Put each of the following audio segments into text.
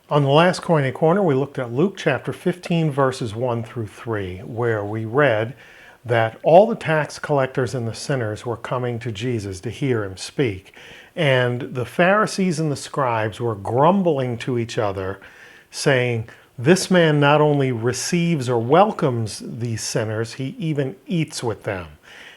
On the last Koine Corner, we looked at Luke chapter 15, verses 1 through 3, where we read that all the tax collectors and the sinners were coming to Jesus to hear him speak. And the Pharisees and the Scribes were grumbling to each other, saying, "This man not only receives or welcomes these sinners, he even eats with them."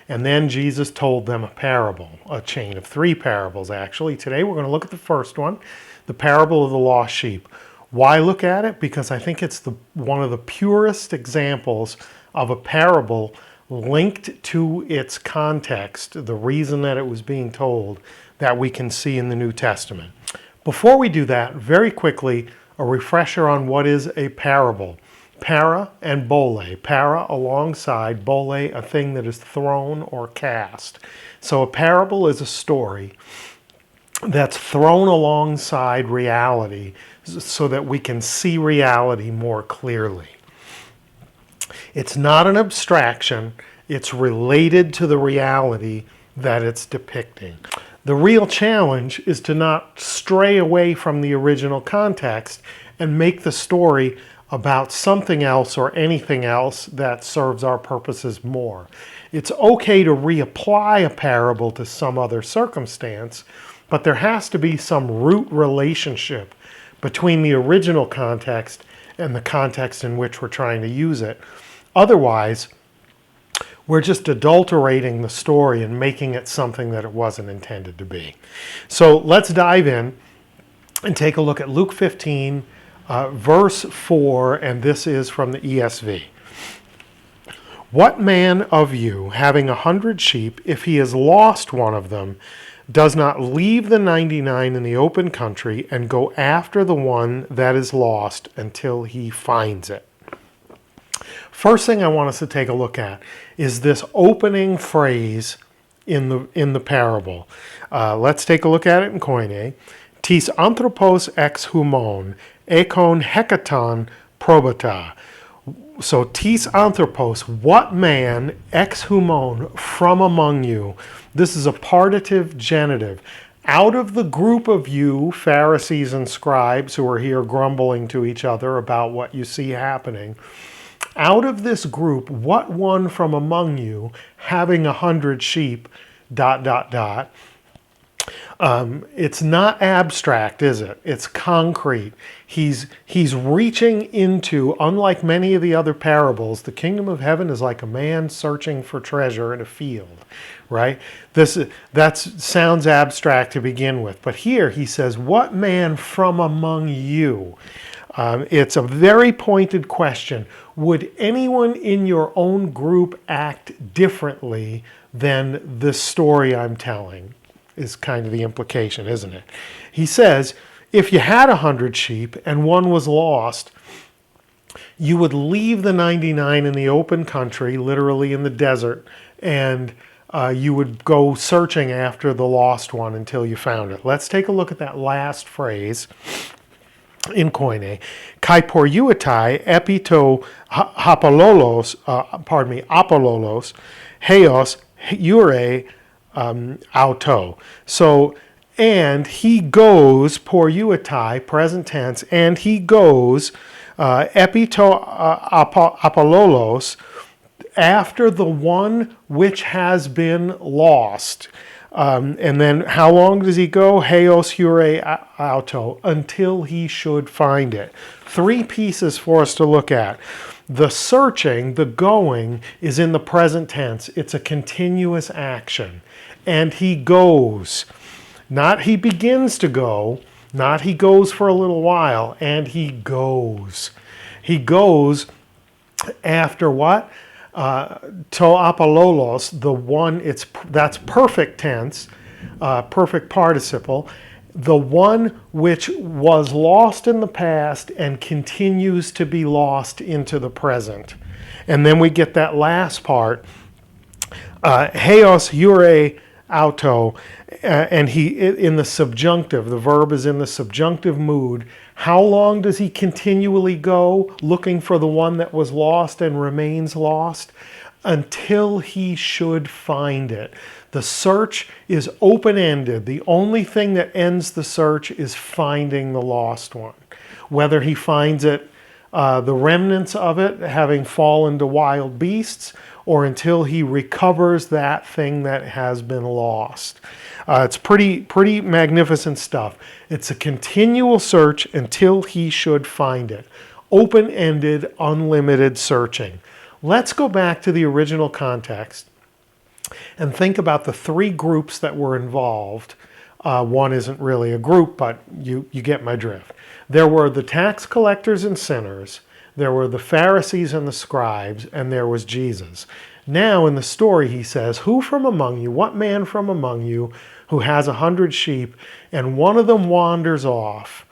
And then Jesus told them a parable, a chain of 3 parables, actually. Today we're going to look at the first one, the parable of the lost sheep. Why look at it? Because I think it's one of the purest examples of a parable linked to its context, the reason that it was being told, that we can see in the New Testament. Before we do that, very quickly, a refresher on what is a parable. Para and bole. Para alongside, bole a thing that is thrown or cast. So a parable is a story that's thrown alongside reality so that we can see reality more clearly. It's not an abstraction, it's related to the reality that it's depicting. The real challenge is to not stray away from the original context and make the story about something else or anything else that serves our purposes more. It's okay to reapply a parable to some other circumstance, but there has to be some root relationship between the original context and the context in which we're trying to use it. Otherwise, we're just adulterating the story and making it something that it wasn't intended to be. So let's dive in and take a look at Luke 15, verse 4, and this is from the ESV. "What man of you, having 100 sheep, if he has lost one of them, does not leave the 99 in the open country and go after the one that is lost until he finds it?" First thing I want us to take a look at is this opening phrase in the parable. Let's take a look at it in Koine. "Tis anthropos ex humon, ekon hekaton probata." So, tis anthropos, what man, ex humon, from among you. This is a partitive genitive. Out of the group of you, Pharisees and Scribes, who are here grumbling to each other about what you see happening, out of this group, what one from among you, having 100 sheep, ... It's not abstract, is it? It's concrete. He's reaching into, unlike many of the other parables, the kingdom of heaven is like a man searching for treasure in a field, right? That sounds abstract to begin with. But here he says, what man from among you? It's a very pointed question. Would anyone in your own group act differently than this story I'm telling? Is kind of the implication, isn't it? He says, if you had 100 sheep and one was lost, you would leave the 99 in the open country, literally in the desert, and you would go searching after the lost one until you found it. Let's take a look at that last phrase in Koine. Kai poruetai epito apololos, apololos, heos ure auto. So, and he goes, poruetai, present tense, and he goes, epito apololos, after the one which has been lost. And then how long does he go? Heos hure auto, until he should find it. 3 pieces for us to look at. The searching, the going, is in the present tense. It's a continuous action. And he goes. Not he begins to go, not he goes for a little while, and he goes. He goes after what? To apololos, the one, that's perfect tense, perfect participle, the one which was lost in the past and continues to be lost into the present. And then we get that last part, heos hure auto, and he, in the subjunctive, the verb is in the subjunctive mood. How long does he continually go looking for the one that was lost and remains lost? Until he should find it. The search is open-ended. The only thing that ends the search is finding the lost one. whether he finds it, the remnants of it having fallen to wild beasts, or until he recovers that thing that has been lost. It's pretty magnificent stuff. It's a continual search until he should find it. Open-ended, unlimited searching. Let's go back to the original context and think about the three groups that were involved. One isn't really a group, but you get my drift. There were the tax collectors and sinners, there were the Pharisees and the Scribes, and there was Jesus. Now in the story he says, who from among you, what man from among you who has 100 sheep and one of them wanders off,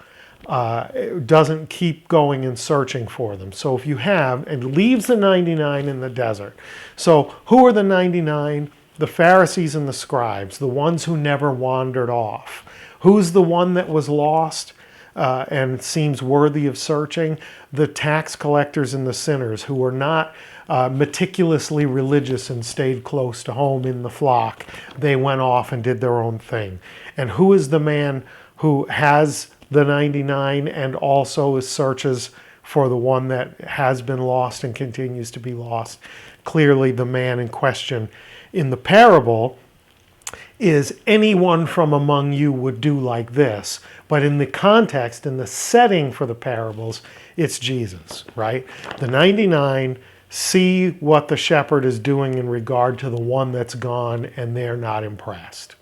doesn't keep going and searching for them? So if you have, and leaves the 99 in the desert. So who are the 99? The Pharisees and the Scribes, the ones who never wandered off. Who's the one that was lost and seems worthy of searching? The tax collectors and the sinners, who were not meticulously religious and stayed close to home in the flock. They went off and did their own thing. And who is the man who has the 99 and also searches for the one that has been lost and continues to be lost? Clearly the man in question in the parable is anyone from among you would do like this. But in the context, in the setting for the parables, it's Jesus, right? The 99 see what the shepherd is doing in regard to the one that's gone, and they're not impressed.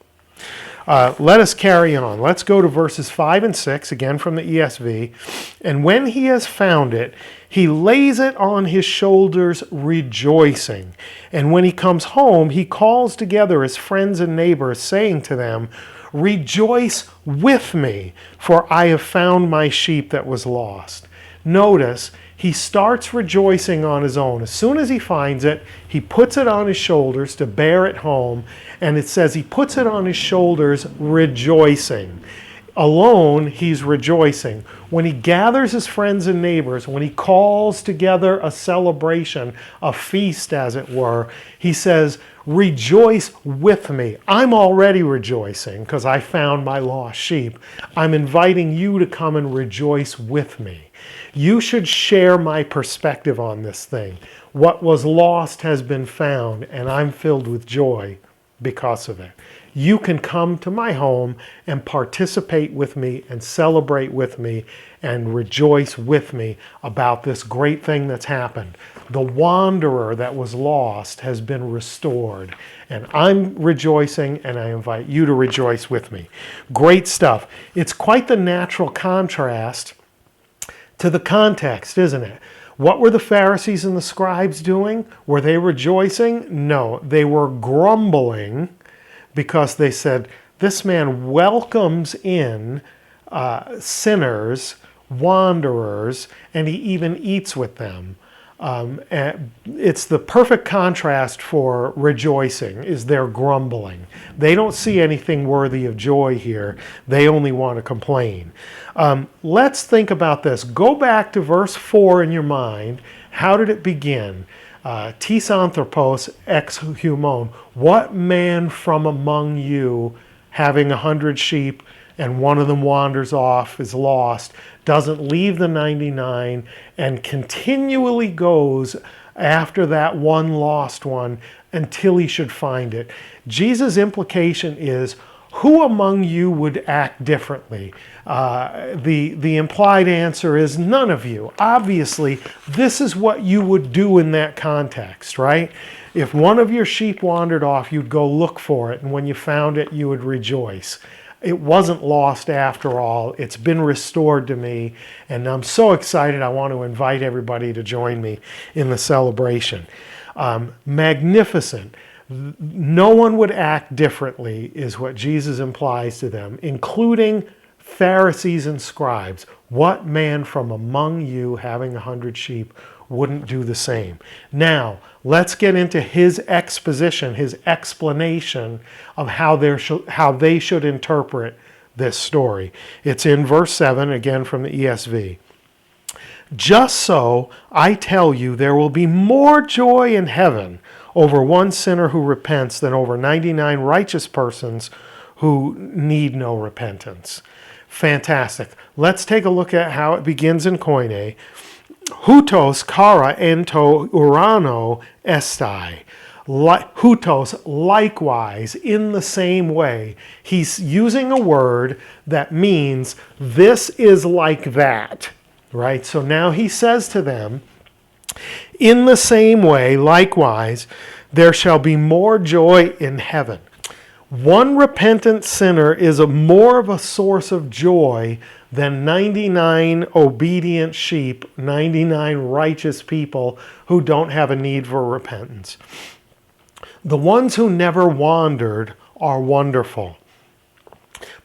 Let us carry on. Let's go to verses 5 and 6, again from the ESV. And when he has found it, he lays it on his shoulders, rejoicing. And when he comes home, he calls together his friends and neighbors, saying to them, rejoice with me, for I have found my sheep that was lost. Notice, he starts rejoicing on his own. As soon as he finds it, he puts it on his shoulders to bear it home. And it says he puts it on his shoulders rejoicing. Alone, he's rejoicing. When he gathers his friends and neighbors, when he calls together a celebration, a feast as it were, he says, rejoice with me. I'm already rejoicing because I found my lost sheep. I'm inviting you to come and rejoice with me. You should share my perspective on this thing. What was lost has been found, and I'm filled with joy because of it. You can come to my home and participate with me and celebrate with me and rejoice with me about this great thing that's happened. The wanderer that was lost has been restored, and I'm rejoicing, and I invite you to rejoice with me. Great stuff. It's quite the natural contrast to the context, isn't it? What were the Pharisees and the Scribes doing? Were they rejoicing? No, they were grumbling because they said, this man welcomes in sinners, wanderers, and he even eats with them. And it's the perfect contrast for rejoicing, is their grumbling. They don't see anything worthy of joy here. They only want to complain. Let's think about this. Go back to verse 4 in your mind. How did it begin? Tis anthropos ex humon. What man from among you, having 100 sheep, and one of them wanders off, is lost, doesn't leave the 99 and continually goes after that one lost one until he should find it? Jesus' implication is, who among you would act differently? The implied answer is none of you. Obviously, this is what you would do in that context, right? If one of your sheep wandered off, you'd go look for it, and when you found it, you would rejoice. It wasn't lost after all. It's been restored to me, and I'm so excited. I want to invite everybody to join me in the celebration. Magnificent. No one would act differently is what Jesus implies to them, including Pharisees and Scribes. What man from among you, having 100 sheep, wouldn't do the same? Now, let's get into his exposition, his explanation of how they should interpret this story. It's in verse 7, again from the ESV. Just so, I tell you, there will be more joy in heaven over one sinner who repents than over 99 righteous persons who need no repentance. Fantastic. Let's take a look at how it begins in Koine. Hutos kara ento urano estai. Hutos, likewise, in the same way. He's using a word that means this is like that, right? So now he says to them, in the same way, likewise, there shall be more joy in heaven. One repentant sinner is more of a source of joy than 99 obedient sheep, 99 righteous people who don't have a need for repentance. The ones who never wandered are wonderful.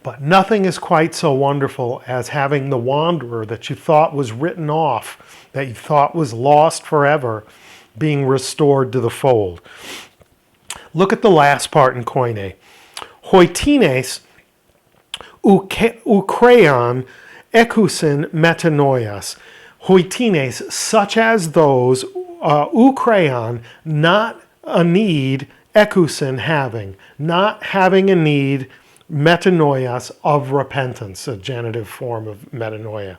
But nothing is quite so wonderful as having the wanderer that you thought was written off, that you thought was lost forever, being restored to the fold. Look at the last part in Koine. Hoitines ukreon ekusin metanoias. Hoitines, such as those, ukreon, not a need, ekusin, having, not having a need, metanoias, of repentance, a genitive form of metanoia.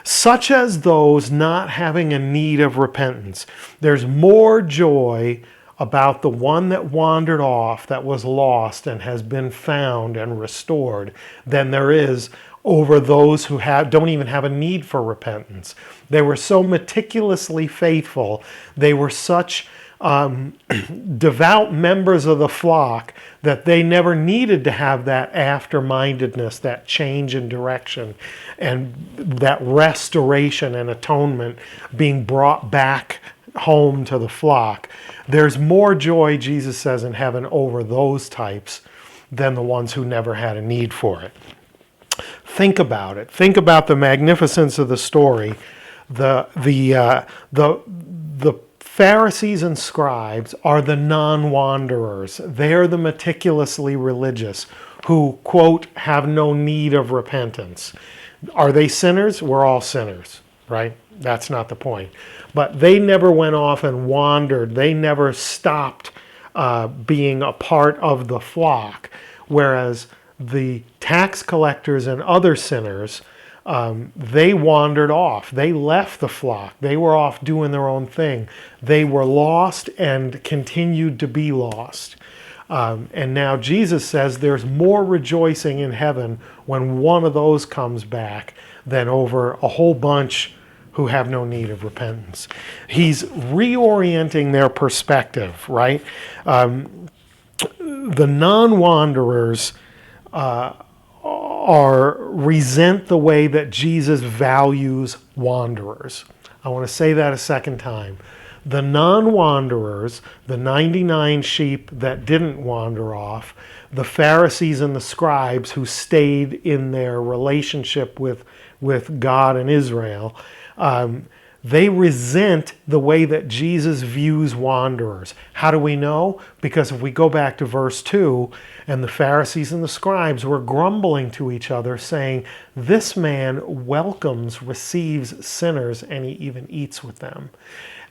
Such as those not having a need of repentance. There's more joy about the one that wandered off, that was lost and has been found and restored, than there is over those who don't even have a need for repentance. They were so meticulously faithful. They were such devout members of the flock that they never needed to have that after-mindedness, that change in direction, and that restoration and atonement being brought back home to the flock. There's more joy, Jesus says, in heaven over those types than the ones who never had a need for it. Think about it. Think about the magnificence of the story. The Pharisees and Scribes are the non-wanderers. They're the meticulously religious who, quote, have no need of repentance. Are they sinners? We're all sinners, right? That's not the point. But they never went off and wandered. They never stopped being a part of the flock. Whereas the tax collectors and other sinners, they wandered off. They left the flock. They were off doing their own thing. They were lost and continued to be lost. And now Jesus says there's more rejoicing in heaven when one of those comes back than over a whole bunch who have no need of repentance. He's reorienting their perspective, right? The non-wanderers resent the way that Jesus values wanderers. I want to say that a second time. The non-wanderers, the 99 sheep that didn't wander off, the Pharisees and the Scribes who stayed in their relationship with God and Israel, they resent the way that Jesus views wanderers. How do we know? Because if we go back to verse 2, and the Pharisees and the Scribes were grumbling to each other, saying, "This man welcomes, receives sinners, and he even eats with them."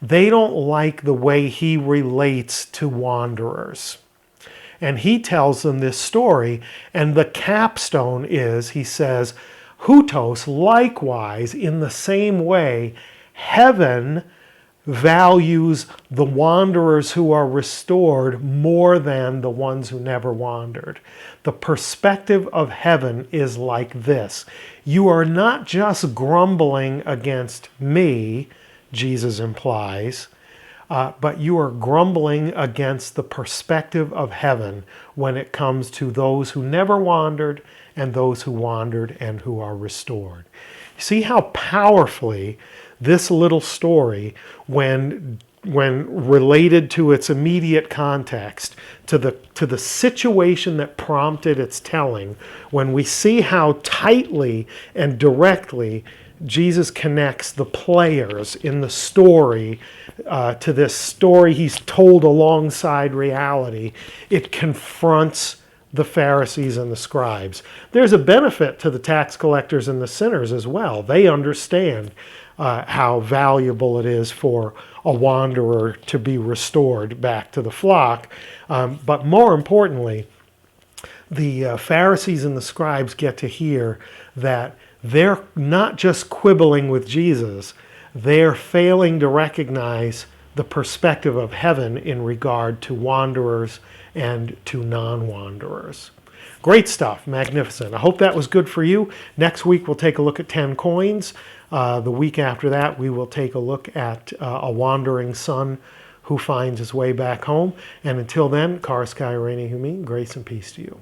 They don't like the way he relates to wanderers. And he tells them this story, and the capstone is, he says, Hutos, likewise, in the same way, heaven values the wanderers who are restored more than the ones who never wandered. The perspective of heaven is like this. You are not just grumbling against me, Jesus implies, but you are grumbling against the perspective of heaven when it comes to those who never wandered and those who wandered and who are restored. See how powerfully this little story, when related to its immediate context, to the situation that prompted its telling, when we see how tightly and directly Jesus connects the players in the story to this story he's told alongside reality, it confronts the Pharisees and the Scribes. There's a benefit to the tax collectors and the sinners as well. They understand how valuable it is for a wanderer to be restored back to the flock. But more importantly, the Pharisees and the scribes get to hear that they're not just quibbling with Jesus, they're failing to recognize the perspective of heaven in regard to wanderers and to non-wanderers. Great stuff, magnificent. I hope that was good for you. Next week we'll take a look at 10 coins. The week after that we will take a look at a wandering son who finds his way back home. And until then, Karas Kai Reini Humi, grace and peace to you.